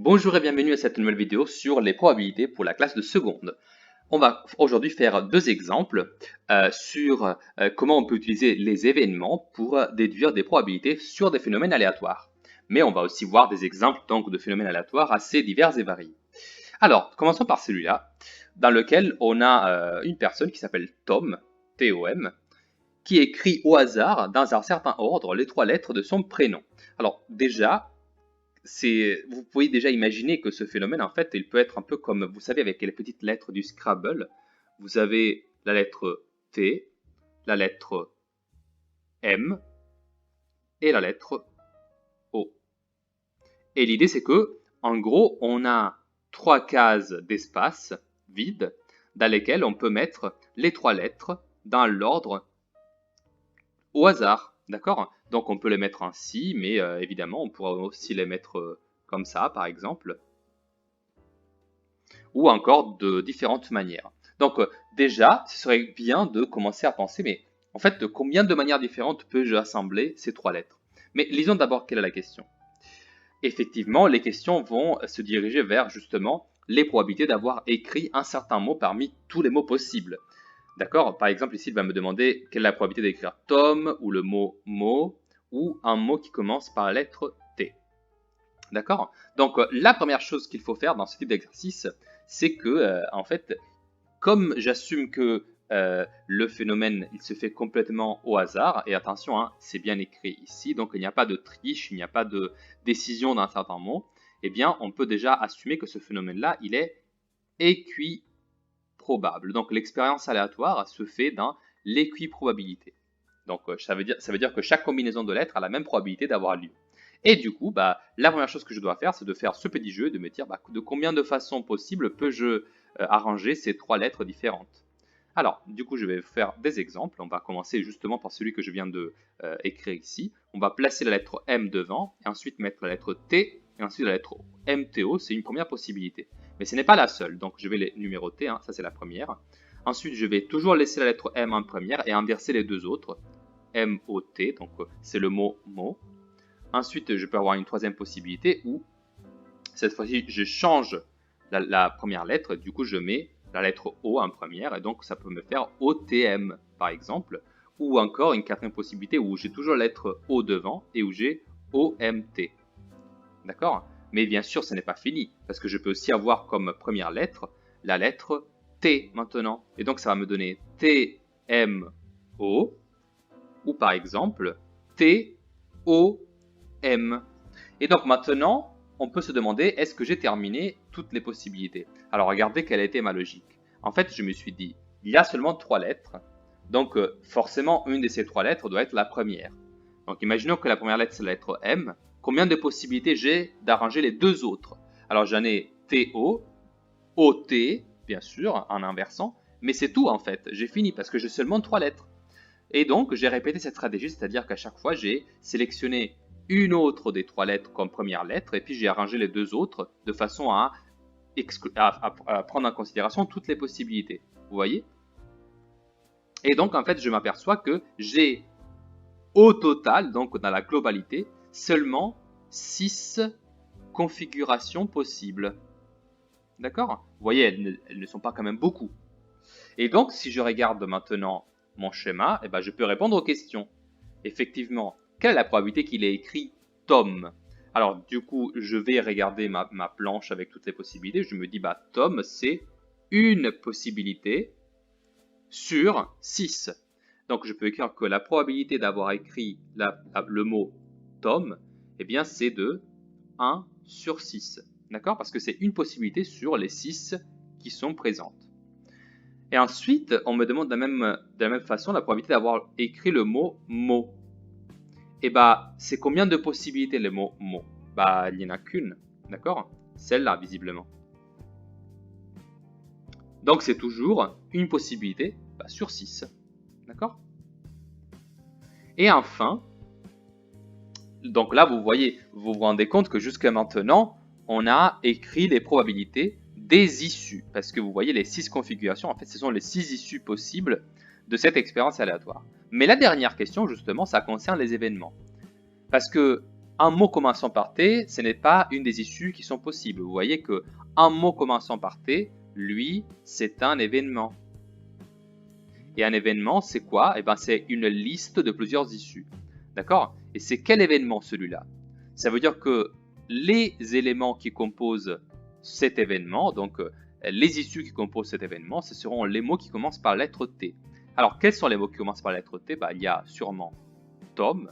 Bonjour et bienvenue à cette nouvelle vidéo sur les probabilités pour la classe de seconde. On va aujourd'hui faire deux exemples sur comment on peut utiliser les événements pour déduire des probabilités sur des phénomènes aléatoires. Mais on va aussi voir des exemples donc de phénomènes aléatoires assez divers et variés. Alors, commençons par celui-là, dans lequel on a une personne qui s'appelle Tom, T-O-M, qui écrit au hasard dans un certain ordre les trois lettres de son prénom. Alors déjà, vous pouvez déjà imaginer que ce phénomène, en fait, il peut être un peu comme, vous savez, avec les petites lettres du Scrabble. Vous avez la lettre T, la lettre M et la lettre O. Et l'idée, c'est que, en gros, on a trois cases d'espace vide dans lesquelles on peut mettre les trois lettres dans l'ordre au hasard. D'accord? Donc on peut les mettre ainsi, mais évidemment on pourra aussi les mettre comme ça par exemple, ou encore de différentes manières. Donc déjà, ce serait bien de commencer à penser, mais en fait, de combien de manières différentes peux-je assembler ces trois lettres? Mais lisons d'abord quelle est la question. Effectivement, les questions vont se diriger vers justement les probabilités d'avoir écrit un certain mot parmi tous les mots possibles. D'accord? Par exemple, ici, il va me demander quelle est la probabilité d'écrire Tom ou le mot mot ou un mot qui commence par la lettre T. D'accord? Donc, la première chose qu'il faut faire dans ce type d'exercice, c'est que, en fait, comme j'assume que le phénomène, il se fait complètement au hasard, et attention, hein, c'est bien écrit ici, donc il n'y a pas de triche, il n'y a pas de décision d'un certain mot, eh bien, on peut déjà assumer que ce phénomène-là, il est équiprobable. Donc l'expérience aléatoire se fait dans l'équiprobabilité. Donc ça veut dire que chaque combinaison de lettres a la même probabilité d'avoir lieu. Et du coup, la première chose que je dois faire, c'est de faire ce petit jeu et de me dire de combien de façons possibles peux-je arranger ces trois lettres différentes. Alors, du coup, je vais faire des exemples. On va commencer justement par celui que je viens de écrire ici. On va placer la lettre M devant, et ensuite mettre la lettre T, et ensuite la lettre O. MTO, c'est une première possibilité. Mais ce n'est pas la seule, donc je vais les numéroter, hein, ça c'est la première. Ensuite, je vais toujours laisser la lettre M en première et inverser les deux autres. MOT, donc c'est le mot mot. Ensuite, je peux avoir une troisième possibilité où, cette fois-ci, je change la première lettre, du coup je mets la lettre O en première, et donc ça peut me faire OTM par exemple, ou encore une quatrième possibilité où j'ai toujours la lettre O devant et où j'ai OMT. D'accord? Mais bien sûr, ce n'est pas fini, parce que je peux aussi avoir comme première lettre la lettre T maintenant, et donc ça va me donner TMO, ou par exemple TOM. Et donc maintenant, on peut se demander, est-ce que j'ai terminé toutes les possibilités? Alors regardez quelle a été ma logique. En fait, je me suis dit, il y a seulement trois lettres, donc forcément, une de ces trois lettres doit être la première. Donc imaginons que la première lettre, c'est la lettre M. Combien de possibilités j'ai d'arranger les deux autres? Alors j'en ai TO, OT, bien sûr, en inversant, mais c'est tout en fait. J'ai fini parce que j'ai seulement trois lettres. Et donc, j'ai répété cette stratégie, c'est-à-dire qu'à chaque fois, j'ai sélectionné une autre des trois lettres comme première lettre, et puis j'ai arrangé les deux autres de façon à prendre en considération toutes les possibilités. Vous voyez? Et donc, en fait, je m'aperçois que j'ai au total, donc dans la globalité, seulement 6 configurations possibles. D'accord? Vous voyez, elles ne sont pas quand même beaucoup. Et donc, si je regarde maintenant mon schéma, eh ben, je peux répondre aux questions. Effectivement, quelle est la probabilité qu'il ait écrit Tom? Alors, du coup, je vais regarder ma planche avec toutes les possibilités. Je me dis, Tom, c'est une possibilité sur 6. Donc, je peux écrire que la probabilité d'avoir écrit le mot Tom, eh bien, c'est de 1 sur 6. D'accord? Parce que c'est une possibilité sur les 6 qui sont présentes. Et ensuite, on me demande de la même façon la probabilité d'avoir écrit le mot mot. Et c'est combien de possibilités le mot mot? Il n'y en a qu'une, d'accord? Celle-là, visiblement. Donc, c'est toujours une possibilité sur 6, d'accord? Et enfin, donc là, vous vous rendez compte que jusqu'à maintenant, on a écrit les probabilités des issues, parce que vous voyez les 6 configurations, en fait ce sont les 6 issues possibles de cette expérience aléatoire. Mais la dernière question justement, ça concerne les événements. Parce que un mot commençant par T, ce n'est pas une des issues qui sont possibles. Vous voyez que un mot commençant par T, lui, c'est un événement. Et un événement, c'est quoi? Eh ben, c'est une liste de plusieurs issues. D'accord? Et c'est quel événement celui-là? Ça veut dire que les éléments qui composent cet événement, donc les issues qui composent cet événement, ce seront les mots qui commencent par la lettre T. Alors, quels sont les mots qui commencent par la lettre T? Il y a sûrement Tom.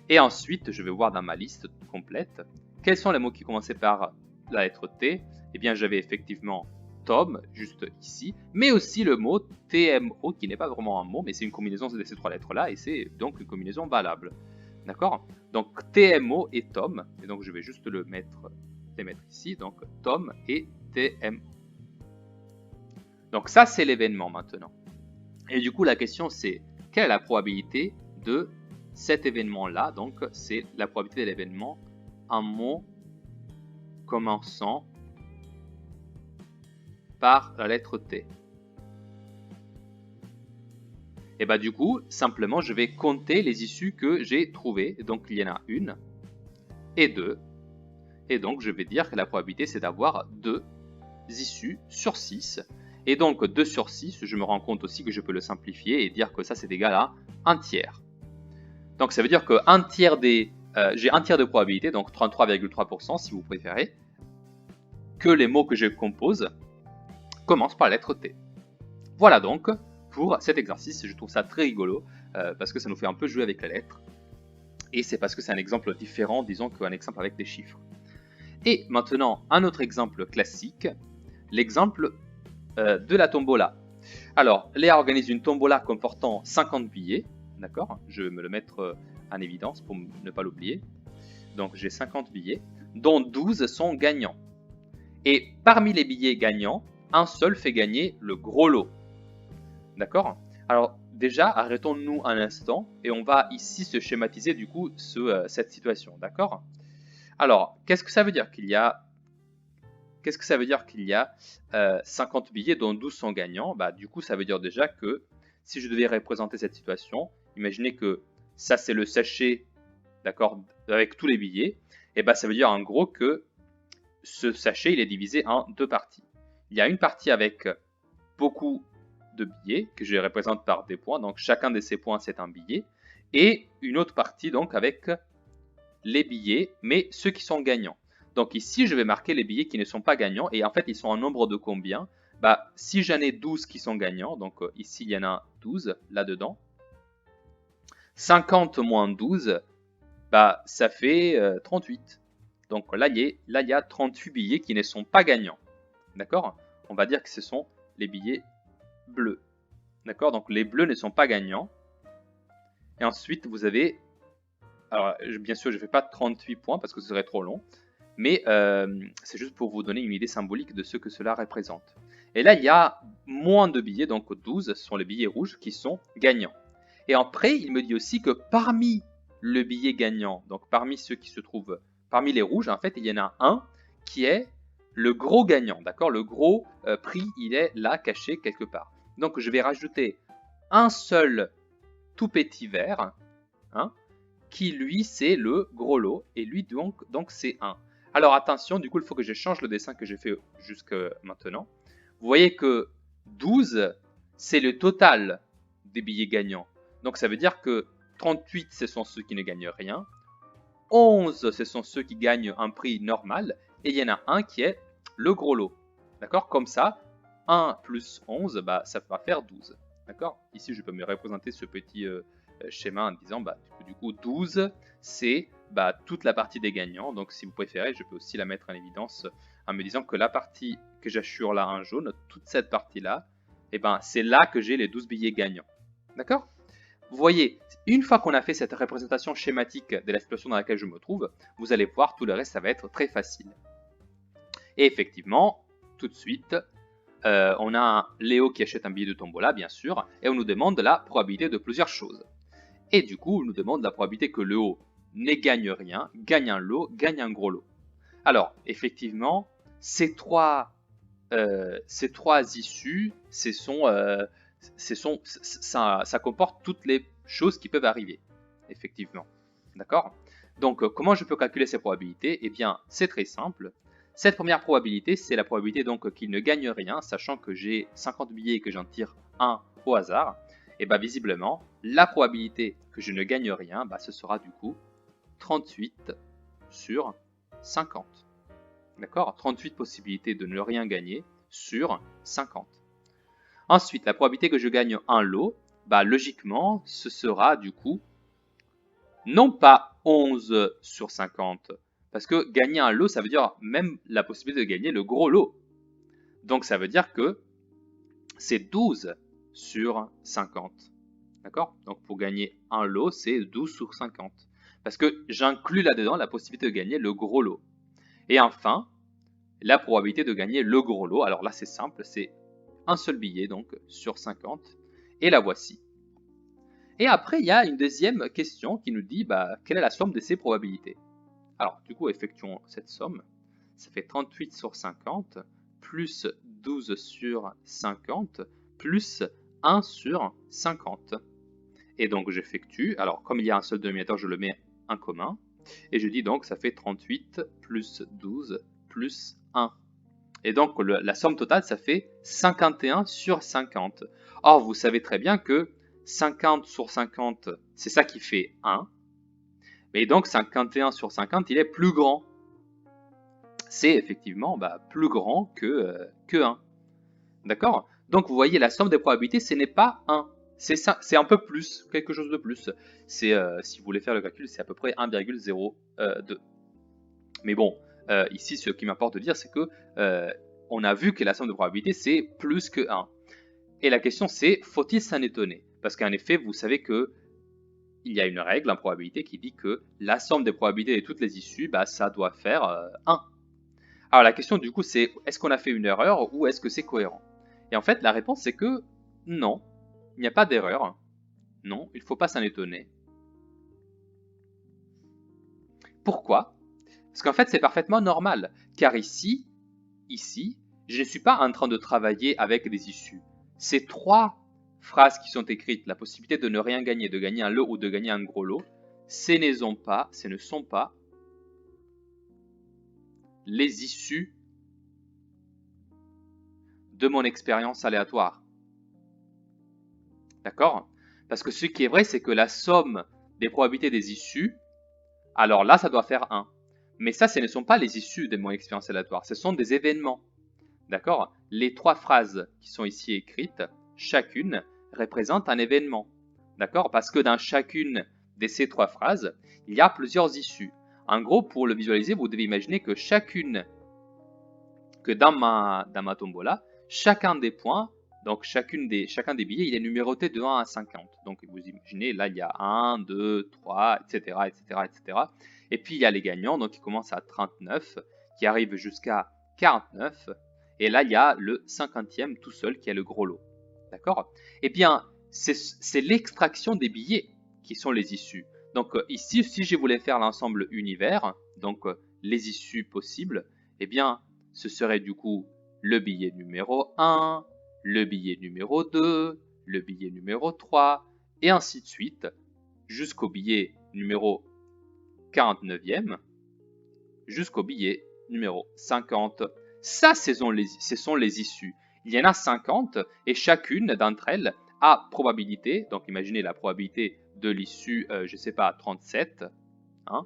Et ensuite, je vais voir dans ma liste complète, quels sont les mots qui commençaient par la lettre T? Eh bien, j'avais effectivement Tom, juste ici, mais aussi le mot TMO, qui n'est pas vraiment un mot, mais c'est une combinaison de ces trois lettres-là, et c'est donc une combinaison valable. D'accord? Donc, TMO et Tom, et donc je vais juste les mettre ici, donc Tom et TMO. Donc ça, c'est l'événement maintenant. Et du coup, la question c'est, quelle est la probabilité de cet événement-là? Donc, c'est la probabilité de l'événement, un mot commençant par la lettre T. Et du coup, simplement, je vais compter les issues que j'ai trouvées. Donc, il y en a une et deux. Et donc, je vais dire que la probabilité, c'est d'avoir 2 issues sur 6. Et donc, 2 sur 6, je me rends compte aussi que je peux le simplifier et dire que ça, c'est égal à 1 tiers. Donc, ça veut dire que j'ai 1 tiers de probabilité, donc 33,3% si vous préférez, que les mots que je compose commencent par la lettre T. Voilà donc pour cet exercice. Je trouve ça très rigolo parce que ça nous fait un peu jouer avec les lettres. Et c'est parce que c'est un exemple différent, disons, qu'un exemple avec des chiffres. Et maintenant, un autre exemple classique, l'exemple de la tombola. Alors, Léa organise une tombola comportant 50 billets, d'accord? Je vais me le mettre en évidence pour ne pas l'oublier. Donc, j'ai 50 billets, dont 12 sont gagnants. Et parmi les billets gagnants, un seul fait gagner le gros lot. D'accord? Alors, déjà, arrêtons-nous un instant et on va ici se schématiser du coup cette situation, d'accord? Alors, qu'est-ce que ça veut dire qu'il y a 50 billets dont 12 sont gagnants? Du coup, ça veut dire déjà que si je devais représenter cette situation, imaginez que ça c'est le sachet, d'accord, avec tous les billets, et ça veut dire en gros que ce sachet il est divisé en 2 parties. Il y a une partie avec beaucoup de billets que je représente par des points, donc chacun de ces points c'est un billet, et une autre partie donc avec les billets, mais ceux qui sont gagnants. Donc ici, je vais marquer les billets qui ne sont pas gagnants, et en fait, ils sont en nombre de combien? Si j'en ai 12 qui sont gagnants, donc ici, il y en a 12 là-dedans, 50 moins 12, ça fait 38. Donc là, il y a 38 billets qui ne sont pas gagnants. D'accord? On va dire que ce sont les billets bleus. D'accord? Donc les bleus ne sont pas gagnants. Et ensuite, vous avez... Alors, bien sûr, je ne fais pas 38 points parce que ce serait trop long. Mais c'est juste pour vous donner une idée symbolique de ce que cela représente. Et là, il y a moins de billets, donc 12, ce sont les billets rouges qui sont gagnants. Et après, il me dit aussi que parmi le billet gagnant, donc parmi ceux qui se trouvent, parmi les rouges, en fait, il y en a un qui est le gros gagnant, d'accord? Le gros prix, il est là, caché quelque part. Donc, je vais rajouter un seul tout petit vert, hein, qui lui, c'est le gros lot, et lui, donc c'est 1. Alors attention, du coup, il faut que je change le dessin que j'ai fait jusque maintenant. Vous voyez que 12, c'est le total des billets gagnants. Donc ça veut dire que 38, ce sont ceux qui ne gagnent rien. 11, ce sont ceux qui gagnent un prix normal. Et il y en a un qui est le gros lot. D'accord? Comme ça, 1 plus 11, ça va faire 12. D'accord? Ici, je peux me représenter ce petit schéma en disant, du coup, 12, c'est toute la partie des gagnants. Donc, si vous préférez, je peux aussi la mettre en évidence en me disant que la partie que j'assure là en jaune, toute cette partie-là, c'est là que j'ai les 12 billets gagnants. D'accord? Vous voyez, une fois qu'on a fait cette représentation schématique de la situation dans laquelle je me trouve, vous allez voir, tout le reste, ça va être très facile. Et effectivement, tout de suite, on a Léo qui achète un billet de tombola, bien sûr, et on nous demande la probabilité de plusieurs choses. Et du coup, on nous demande la probabilité que Léo ne gagne rien, gagne un lot, gagne un gros lot. Alors, effectivement, ces trois issues, ça comporte toutes les choses qui peuvent arriver, effectivement. D'accord? Donc, comment je peux calculer ces probabilités? Eh bien, c'est très simple. Cette première probabilité, c'est la probabilité donc qu'il ne gagne rien, sachant que j'ai 50 billets et que j'en tire un au hasard. Et bien, visiblement, la probabilité que je ne gagne rien, ce sera du coup 38 sur 50. D'accord? 38 possibilités de ne rien gagner sur 50. Ensuite, la probabilité que je gagne un lot, logiquement, ce sera du coup non pas 11 sur 50, parce que gagner un lot, ça veut dire même la possibilité de gagner le gros lot. Donc ça veut dire que c'est 12 sur 50. D'accord? Donc pour gagner un lot, c'est 12 sur 50. Parce que j'inclus là-dedans la possibilité de gagner le gros lot. Et enfin, la probabilité de gagner le gros lot. Alors là, c'est simple, c'est un seul billet donc sur 50. Et la voici. Et après, il y a une deuxième question qui nous dit quelle est la somme de ces probabilités. Alors, du coup, effectuons cette somme. Ça fait 38 sur 50 plus 12 sur 50 plus 1 sur 50. Et donc, j'effectue. Alors, comme il y a un seul dénominateur, je le mets en commun. Et je dis donc, ça fait 38 plus 12 plus 1. Et donc, la somme totale, ça fait 51 sur 50. Or, vous savez très bien que 50 sur 50, c'est ça qui fait 1. Mais donc, 51 sur 50, il est plus grand. C'est effectivement plus grand que 1. D'accord? Donc, vous voyez, la somme des probabilités, ce n'est pas 1. C'est un peu plus, quelque chose de plus. Si vous voulez faire le calcul, c'est à peu près 1,02. Mais bon, ici, ce qui m'importe de dire, c'est que on a vu que la somme de probabilités, c'est plus que 1. Et la question, c'est, faut-il s'en étonner? Parce qu'en effet, vous savez que il y a une règle en probabilité qui dit que la somme des probabilités de toutes les issues, ça doit faire 1. Alors la question du coup, c'est est-ce qu'on a fait une erreur ou est-ce que c'est cohérent? Et en fait, la réponse, c'est que non, il n'y a pas d'erreur. Non, il ne faut pas s'en étonner. Pourquoi? Parce qu'en fait, c'est parfaitement normal. Car ici, je ne suis pas en train de travailler avec des issues. Ces trois phrases qui sont écrites, la possibilité de ne rien gagner, de gagner un lot ou de gagner un gros lot, ce ne sont pas les issues de mon expérience aléatoire. D'accord? Parce que ce qui est vrai, c'est que la somme des probabilités des issues, alors là, ça doit faire 1. Mais ça, ce ne sont pas les issues de mon expérience aléatoire, ce sont des événements. D'accord? Les trois phrases qui sont ici écrites, chacune représente un événement. D'accord? Parce que dans chacune de ces trois phrases, il y a plusieurs issues. En gros, pour le visualiser, vous devez imaginer que dans ma tombola, chacun des points, donc chacun des billets, il est numéroté de 1 à 50. Donc vous imaginez, là il y a 1, 2, 3, etc., etc., etc. Et puis il y a les gagnants, donc qui commencent à 39, qui arrivent jusqu'à 49. Et là il y a le 50e tout seul qui est le gros lot. D'accord? Eh bien, c'est l'extraction des billets qui sont les issues. Donc ici, si je voulais faire l'ensemble univers, donc les issues possibles, eh bien, ce serait du coup le billet numéro 1, le billet numéro 2, le billet numéro 3, et ainsi de suite, jusqu'au billet numéro 49e, jusqu'au billet numéro 50. Ça, ce sont les issues. Il y en a 50, et chacune d'entre elles a probabilité, donc imaginez la probabilité de l'issue, je ne sais pas, 37, hein,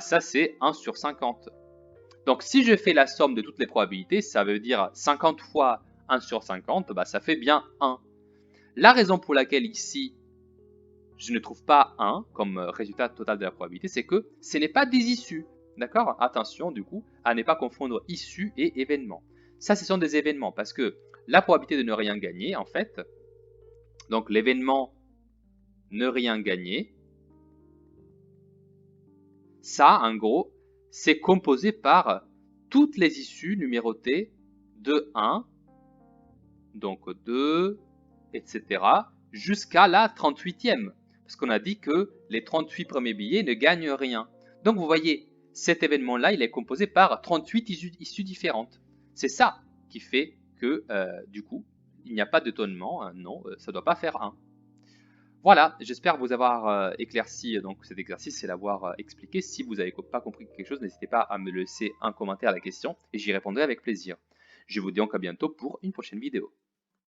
ça c'est 1 sur 50. Donc si je fais la somme de toutes les probabilités, ça veut dire 50 fois 1 sur 50, ça fait bien 1. La raison pour laquelle ici, je ne trouve pas 1 comme résultat total de la probabilité, c'est que ce n'est pas des issues. D'accord? Attention du coup à ne pas confondre issues et événements. Ça, ce sont des événements parce que la probabilité de ne rien gagner, en fait, donc l'événement ne rien gagner, ça, en gros, c'est composé par toutes les issues numérotées de 1, donc 2, etc., jusqu'à la 38e. Parce qu'on a dit que les 38 premiers billets ne gagnent rien. Donc vous voyez, cet événement-là, il est composé par 38 issues différentes. C'est ça qui fait que, du coup, il n'y a pas d'étonnement. Non, ça ne doit pas faire 1. Voilà, j'espère vous avoir éclairci donc cet exercice et l'avoir expliqué. Si vous n'avez pas compris quelque chose, n'hésitez pas à me laisser un commentaire à la question et j'y répondrai avec plaisir. Je vous dis donc à bientôt pour une prochaine vidéo.